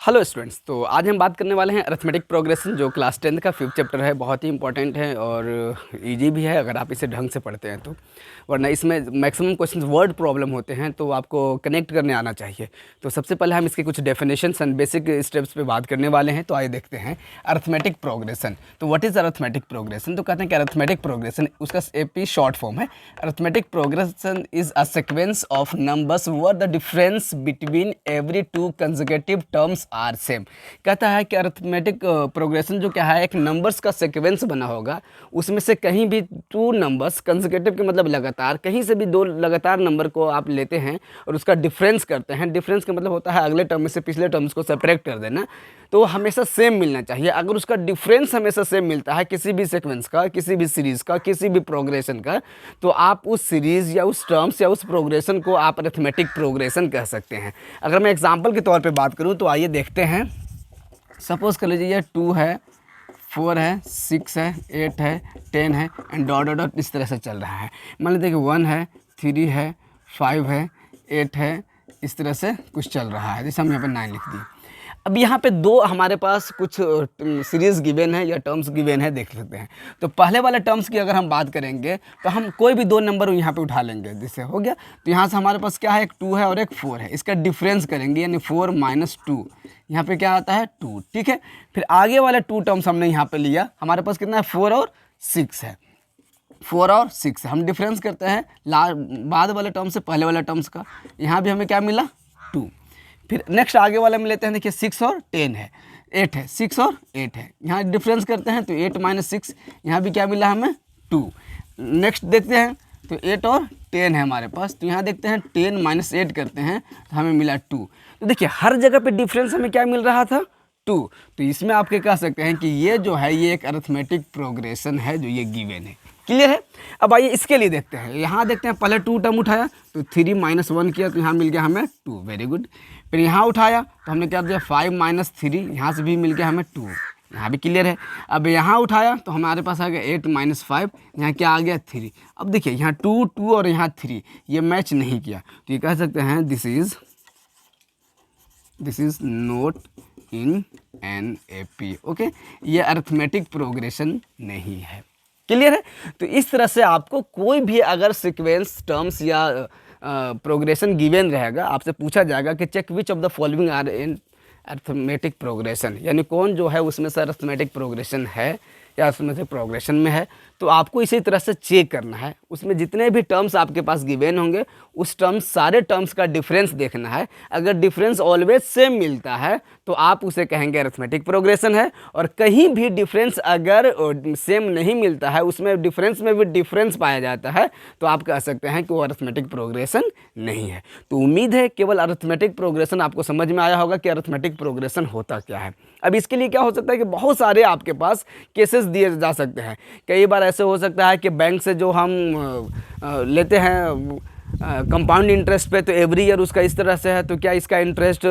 Hello students, तो आज हम बात करने वाले हैं अरिथमेटिक प्रोग्रेशन जो क्लास 10 का 5th चैप्टर है। बहुत ही इंपॉर्टेंट है और इजी भी है अगर आप इसे ढंग से पढ़ते हैं तो। वरना इसमें मैक्सिमम क्वेश्चंस वर्ड प्रॉब्लम होते हैं, तो आपको कनेक्ट करने आना चाहिए। तो सबसे पहले हम इसके कुछ डेफिनेशंस एंड बेसिक स्टेप्स पे बात करने वाले हैं। तो आइए देखते हैं अरिथमेटिक प्रोग्रेशन। तो व्हाट इज़ अरिथमेटिक प्रोग्रेशन? तो कहते हैं कि अरिथमेटिक प्रोग्रेशन, उसका एपी शॉर्ट फॉर्म है। Arithmetic progression is a sequence of numbers where the difference between every two consecutive terms are same. कहता है कि अरिथमेटिक प्रोग्रेशन जो क्या है, एक नंबर्स का सीक्वेंस बना होगा, उसमें से कहीं भी टू नंबर्स कंसेक्यूटिव के मतलब लगातार, कहीं से भी दो लगातार नंबर को आप लेते हैं और उसका डिफरेंस करते हैं। डिफरेंस का मतलब होता है अगले टर्म में से पिछले टर्म्स को सेपरेट कर देना, तो हमेशा सेम मिलना चाहिए। अगर उसका डिफरेंस हमेशा सेम मिलता है किसी भी सीक्वेंस का, किसी भी सीरीज का, किसी भी प्रोग्रेशन का, तो आप उस सीरीज या उस टर्म्स या उस प्रोग्रेशन को आप अरिथमेटिक प्रोग्रेशन कह सकते हैं। अगर मैं एग्जांपल के तौर पे बात करूं तो आइए देखते हैं। सपोज कर लीजिए ये 2 है, 4 है, 6 है, 8 है, 10 है एंड डॉट डॉट डॉट इस तरह से चल रहा है। मान लीजिए कि 1 है, 3 है, 5 है, 8 है, इस तरह से कुछ चल रहा है। जैसे हम यहाँ पर 9 लिख दिए। अब यहाँ पे दो हमारे पास कुछ सीरीज गिवन है या टर्म्स गिवन है, देख लेते हैं। तो पहले वाले टर्म्स की अगर हम बात करेंगे तो हम कोई भी दो नंबर यहाँ पे उठा लेंगे, जिससे हो गया। तो यहाँ से हमारे पास क्या है, एक 2 है और एक 4 है। इसका डिफरेंस करेंगे यानी 4 माइनस 2, यहाँ पे क्या आता है 2, ठीक है। फिर आगे वाले 2 टर्म्स हमने यहाँ पे लिया, हमारे पास कितना है 4 और 6 है। 4 और 6 है, हम डिफरेंस करते हैं बाद वाले टर्म से पहले वाले टर्म्स का। यहाँ भी हमें क्या मिला 2। फिर नेक्स्ट आगे वाले में लेते हैं, देखिए 6 और 10 है, 8 है, 6 और 8 है। यहाँ डिफरेंस करते हैं तो 8 माइनस 6, यहाँ भी क्या मिला हमें 2। नेक्स्ट देखते हैं तो 8 और 10 है हमारे पास, तो यहाँ देखते हैं 10 माइनस 8 करते हैं तो हमें मिला 2। तो देखिए हर जगह पे डिफरेंस हमें क्या मिल रहा था 2। तो इसमें आपके कह सकते हैं कि ये जो है ये एक अरिथमेटिक प्रोग्रेशन है जो ये गिवन है। क्लियर है? अब आइए इसके लिए देखते हैं। यहाँ देखते हैं पहले 2 टर्म उठाया तो 3 माइनस 1 किया तो यहाँ मिल गया हमें 2, वेरी गुड। फिर यहाँ उठाया तो हमने क्या दिया 5 माइनस 3, यहाँ से भी मिल गया हमें 2, यहाँ भी क्लियर है। अब यहाँ उठाया तो हमारे पास आ गया 8 माइनस 5, यहाँ क्या आ गया 3। अब देखिए यहाँ 2 2 और यहाँ 3 ये मैच नहीं किया, तो ये कह सकते हैं this is not in an AP. Okay, ये अरिथमेटिक प्रोग्रेशन नहीं है। क्लियर है? तो इस तरह से आपको कोई भी अगर सीक्वेंस टर्म्स या प्रोग्रेशन गिवन रहेगा, आपसे पूछा जाएगा कि check which of the following are in arithmetic progression, यानी कौन जो है उसमें से अरिथमेटिक प्रोग्रेशन है या उसमें से प्रोग्रेशन में है। तो आपको इसी तरह से चेक करना है, उसमें जितने भी टर्म्स आपके पास गिवन होंगे उस टर्म्स सारे टर्म्स का डिफरेंस देखना है। अगर डिफरेंस ऑलवेज सेम मिलता है तो आप उसे कहेंगे अरिथमेटिक प्रोग्रेशन है, और कहीं भी डिफरेंस अगर सेम नहीं मिलता है, उसमें डिफरेंस में भी डिफरेंस पाया जाता है, तो आप कह सकते हैं कि वो अरिथमेटिक प्रोग्रेशन नहीं है। तो उम्मीद है केवल अरिथमेटिक प्रोग्रेशन आपको समझ में आया होगा कि अरिथमेटिक प्रोग्रेशन होता क्या है। अब इसके लिए क्या हो सकता है कि बहुत सारे आपके पास केसेस दिए जा सकते हैं। कई बार ऐसे हो सकता है कि बैंक से जो हम लेते हैं कंपाउंड इंटरेस्ट पे, तो एवरी ईयर उसका इस तरह से है, तो क्या इसका इंटरेस्ट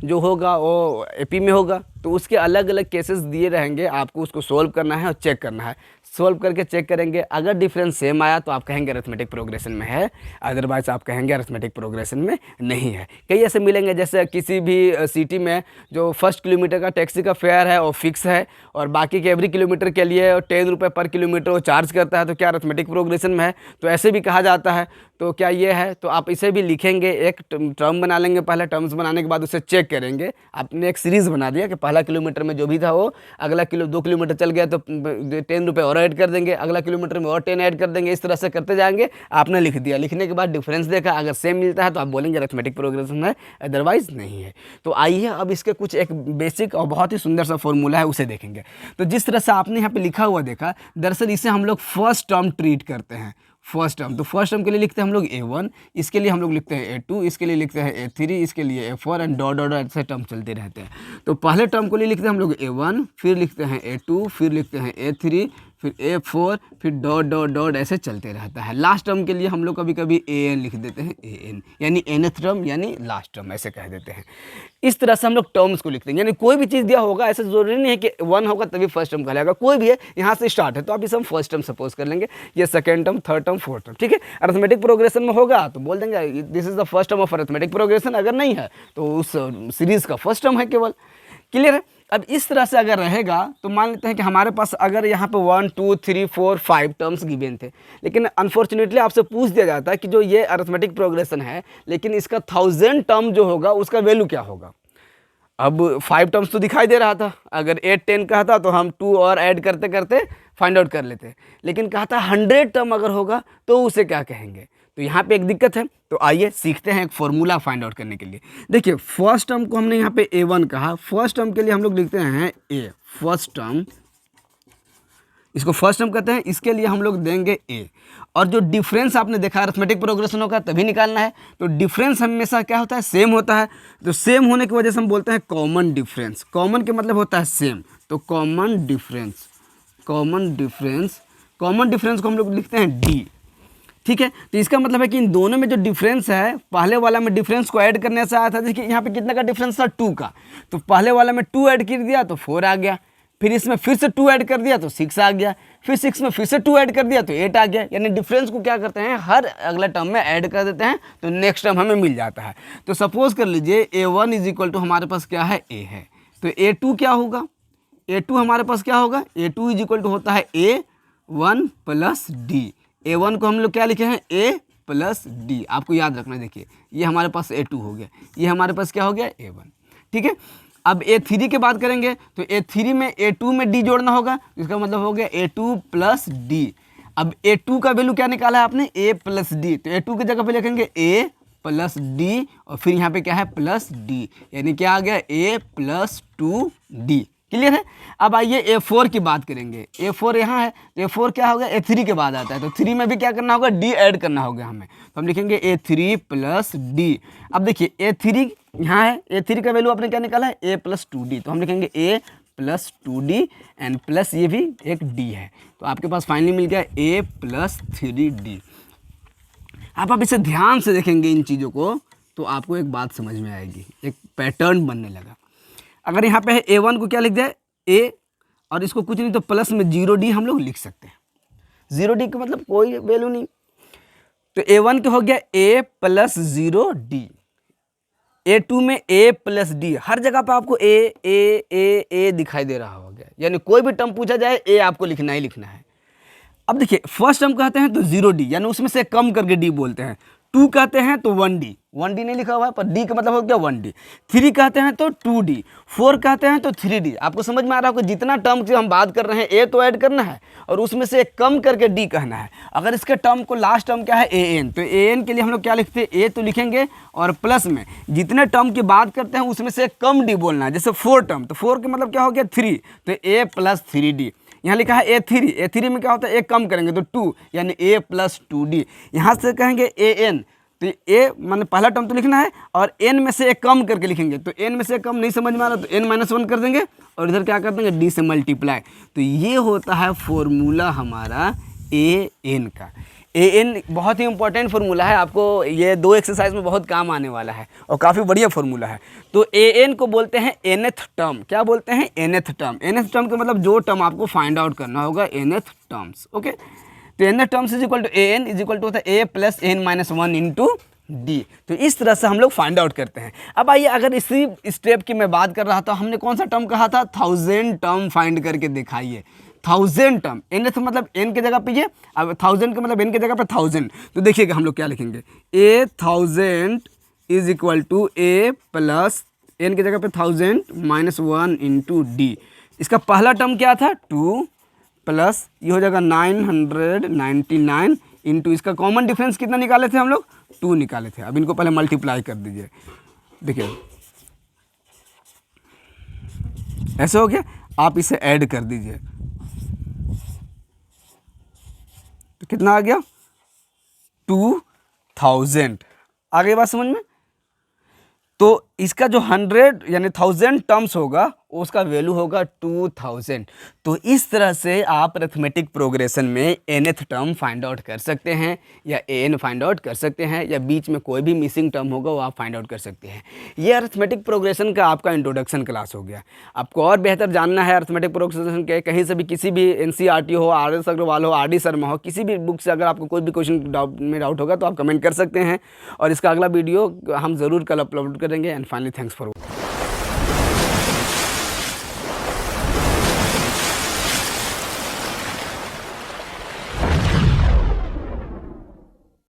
जो होगा वो एपी में होगा। तो उसके अलग अलग केसेस दिए रहेंगे, आपको उसको सोल्व करना है और चेक करना है। सोल्व करके चेक करेंगे, अगर डिफरेंस सेम आया तो आप कहेंगे अरिथमेटिक प्रोग्रेशन में है, अदरवाइज आप कहेंगे अरिथमेटिक प्रोग्रेशन में नहीं है। कई ऐसे मिलेंगे, जैसे किसी भी सिटी में जो फर्स्ट किलोमीटर का टैक्सी का फेयर है वो फिक्स है और बाकी के एवरी किलोमीटर के लिए 10 रुपये पर किलोमीटर वो चार्ज करता है, तो क्या अरिथमेटिक प्रोग्रेशन में है? तो ऐसे भी कहा जाता है। तो क्या ये है? तो आप इसे भी लिखेंगे, एक टर्म बना लेंगे, पहले टर्म्स बनाने के बाद उसे चेक करेंगे। आपने एक सीरीज़ बना दिया कि पहला किलोमीटर में जो भी था वो अगला 2 किलोमीटर चल गया तो 10 रुपये और ऐड कर देंगे, अगला किलोमीटर में और 10 ऐड कर देंगे, इस तरह से करते जाएंगे। आपने लिख दिया, लिखने के बाद डिफरेंस देखा, अगर सेम मिलता है तो आप बोलेंगे अरिथमेटिक प्रोग्रेशन है, अदरवाइज नहीं है। तो आइए अब इसके कुछ एक बेसिक और बहुत ही सुंदर सा फॉर्मूला है उसे देखेंगे। तो जिस तरह से आपने यहाँ पे लिखा हुआ देखा, दरअसल इसे हम लोग फर्स्ट टर्म ट्रीट करते हैं। फर्स्ट टर्म, तो फर्स्ट टर्म के लिए लिखते हैं हम लोग A1, इसके लिए हम लोग लिखते हैं A2, इसके लिए लिखते हैं A3, इसके लिए A4 एंड डॉट डॉट ऐसे टर्म चलते रहते हैं। तो पहले टर्म को लिए लिखते हैं हम लोग A1, फिर लिखते हैं A2, फिर लिखते हैं A3, फिर A4, फिर डॉट डॉट डॉट ऐसे चलते रहता है। लास्ट टर्म के लिए हम लोग कभी कभी AN लिख देते हैं, AN यानी nth टर्म यानी लास्ट टर्म ऐसे कह देते हैं। इस तरह से हम लोग टर्म्स को लिखते हैं, यानी कोई भी चीज़ दिया होगा, ऐसा जरूरी नहीं है कि 1 होगा तभी फर्स्ट टर्म कहलाएगा। कोई भी है, यहाँ से स्टार्ट है तो आप इसे हम फर्स्ट टर्म सपोज कर लेंगे, ये second term, third term, fourth term, ठीक है। अरिथमेटिक प्रोग्रेशन में होगा तो बोल देंगे this is the first term of arithmetic progression, अगर नहीं है तो उस सीरीज का फर्स्ट टर्म है केवल। क्लियर है। अब इस तरह से अगर रहेगा तो मान लेते हैं कि हमारे पास अगर यहाँ पे 1 2 3 4 5 टर्म्स गिवन थे, लेकिन अनफॉर्चुनेटली आपसे पूछ दिया जाता है कि जो ये अरिथमेटिक प्रोग्रेशन है, लेकिन इसका 1000 टर्म जो होगा उसका वैल्यू क्या होगा। अब 5 टर्म्स तो दिखाई दे रहा था, अगर 8 10 का था तो हम 2 और ऐड करते करते फाइंड आउट कर लेते, लेकिन कहा था 100 टर्म अगर होगा तो उसे क्या कहेंगे। तो यहाँ पे एक दिक्कत है, तो आइए सीखते हैं एक फॉर्मूला फाइंड आउट करने के लिए। देखिए फर्स्ट टर्म को हमने यहाँ पे A1 कहा, फर्स्ट टर्म के लिए हम लोग लिखते हैं A, फर्स्ट टर्म, इसको फर्स्ट टर्म कहते हैं, इसके लिए हम लोग देंगे A। और जो डिफरेंस आपने देखा अरिथमेटिक प्रोग्रेशन होगा तभी निकालना है, तो डिफरेंस हमेशा क्या होता है, सेम होता है। तो सेम होने की वजह से हम बोलते हैं कॉमन डिफरेंस, कॉमन के मतलब होता है सेम, तो common difference, common difference, common difference को हम लोग लिखते हैं D। ठीक है, तो इसका मतलब है कि इन दोनों में जो डिफरेंस है, पहले वाला में डिफरेंस को ऐड करने से आया था, देखिए यहाँ पे कितना का डिफरेंस था 2 का, तो पहले वाला में 2 ऐड कर दिया तो 4 आ गया, फिर इसमें फिर से 2 ऐड कर दिया तो 6 आ गया, फिर 6 में फिर से 2 ऐड कर दिया तो 8 आ गया। यानी डिफरेंस को क्या करते हैं, हर अगला टर्म में ऐड कर देते हैं, तो नेक्स्ट टर्म हमें मिल जाता है। तो सपोज कर लीजिए A1 इज इक्वल टू हमारे पास क्या है, A है, तो A2 क्या होगा, A2 हमारे पास क्या होगा, A2 इज इक्वल टू होता है A1 प्लस D। A1 को हम लोग क्या लिखे हैं, A प्लस D, आपको याद रखना। देखिए ये हमारे पास A2 हो गया, ये हमारे पास क्या हो गया, A1। ठीक है, अब A3 की बात करेंगे तो A3 में A2 में D जोड़ना होगा, इसका मतलब हो गया A2 प्लस D। अब A2 का वैल्यू क्या निकाला है आपने, A प्लस D, तो A2 की जगह पे लिखेंगे A प्लस D और फिर यहाँ पे क्या है प्लस D, यानी क्या आ गया A प्लस 2D। क्लियर है। अब आइए A4 की बात करेंगे, A4 यहाँ है, तो A4 क्या होगा, A3 के बाद आता है, तो 3 में भी क्या करना होगा, D ऐड करना होगा हमें, तो हम लिखेंगे A3 प्लस D। अब देखिए A3 यहाँ है, A3 का वैल्यू आपने क्या निकाला है, A प्लस 2D, तो हम लिखेंगे A plus 2D and plus ये भी एक D है, तो आपके पास फाइनली मिल गया A प्लस 3D। अब आप इसे ध्यान से देखेंगे इन चीज़ों को तो आपको एक बात समझ में आएगी, एक पैटर्न बनने लगा। अगर यहाँ पे है A1 को क्या लिख दिया A, और इसको कुछ नहीं तो प्लस में 0D हम लोग लिख सकते हैं, 0D का मतलब कोई वैल्यू नहीं, तो A1 क्या हो गया A प्लस 0D, A2 में A प्लस D, हर जगह पे आपको A दिखाई दे रहा होगा, यानी कोई भी टर्म पूछा जाए A आपको लिखना ही लिखना है। अब देखिए फर्स्ट टर्म कहते हैं तो 0D, यानी उसमें से कम करके D बोलते हैं, 2 कहते हैं तो 1D, 1D नहीं लिखा हुआ है पर D का मतलब हो गया 1D, 3 कहते हैं तो 2D, 4 कहते हैं तो 3D। आपको समझ में आ रहा है कि जितना टर्म की हम बात कर रहे हैं A तो ऐड करना है और उसमें से कम करके D कहना है। अगर इसके टर्म को लास्ट टर्म क्या है AN, तो AN के लिए हम लोग क्या लिखते हैं, A तो लिखेंगे और प्लस में जितने टर्म की बात करते हैं उसमें से कम D बोलना है। जैसे 4 टर्म, तो 4 का मतलब क्या हो गया 3, तो A प्लस 3D। यहाँ लिखा है A3 में क्या होता है, एक कम करेंगे तो 2, यानी A प्लस 2D। यहाँ से कहेंगे AN, तो A माने पहला टर्म तो लिखना है और N में से एक कम करके लिखेंगे, तो N में से कम नहीं समझ में आ रहा तो N-1 कर देंगे और इधर क्या कर देंगे D से मल्टीप्लाई। तो ये होता है फॉर्मूला हमारा AN का। AN बहुत ही इंपॉर्टेंट फार्मूला है, आपको ये 2 एक्सरसाइज में बहुत काम आने वाला है और काफ़ी बढ़िया फार्मूला है। तो AN को बोलते हैं nth टर्म, क्या बोलते हैं nth टर्म। nth टर्म का मतलब जो टर्म आपको फाइंड आउट करना होगा nth टर्म्स, ओके। तो nth terms is equal to AN is equal to होता है A plus N-1 into D। तो इस तरह से हम लोग फाइंड आउट करते हैं। अब आइए अगर इसी स्टेप की मैं बात कर रहा था, हमने कौन सा टर्म कहा था, 1000 टर्म फाइंड करके दिखाइए। 1000 टर्म, nth मतलब n के जगह पे ये, अब 1000 का मतलब n के जगह पे 1000, तो देखिएगा हम लोग क्या लिखेंगे, A 1000 is equal to A plus n की जगह पे 1000-1 इंटू D। इसका पहला टर्म क्या था 2 प्लस ये हो जाएगा 999 इंटू इसका कॉमन डिफरेंस कितना निकाले थे हम लोग, 2 निकाले थे। अब इनको पहले मल्टीप्लाई कर दीजिए, देखिए ऐसे हो गया। आप इसे ऐड कर दीजिए तो कितना आ गया 2000। आ गई बात समझ में। तो इसका जो 100 यानी 1000 टर्म्स होगा उसका वैल्यू होगा 2000। तो इस तरह से आप अरिथमेटिक प्रोग्रेशन में nth टर्म फाइंड आउट कर सकते हैं या an फाइंड आउट कर सकते हैं, या बीच में कोई भी मिसिंग टर्म होगा वो आप फाइंड आउट कर सकते हैं। ये अरिथमेटिक प्रोग्रेशन का आपका इंट्रोडक्शन क्लास हो गया। आपको और बेहतर जानना है अरिथमेटिक प्रोग्रेशन के, कहीं से भी किसी भी NCERT हो, RS अग्रवाल हो, RD शर्मा हो, किसी भी बुक से अगर आपको कोई भी क्वेश्चन डाउट होगा तो आप कमेंट कर सकते हैं और इसका अगला वीडियो हम ज़रूर कल अपलोड करेंगे। And finally thanks for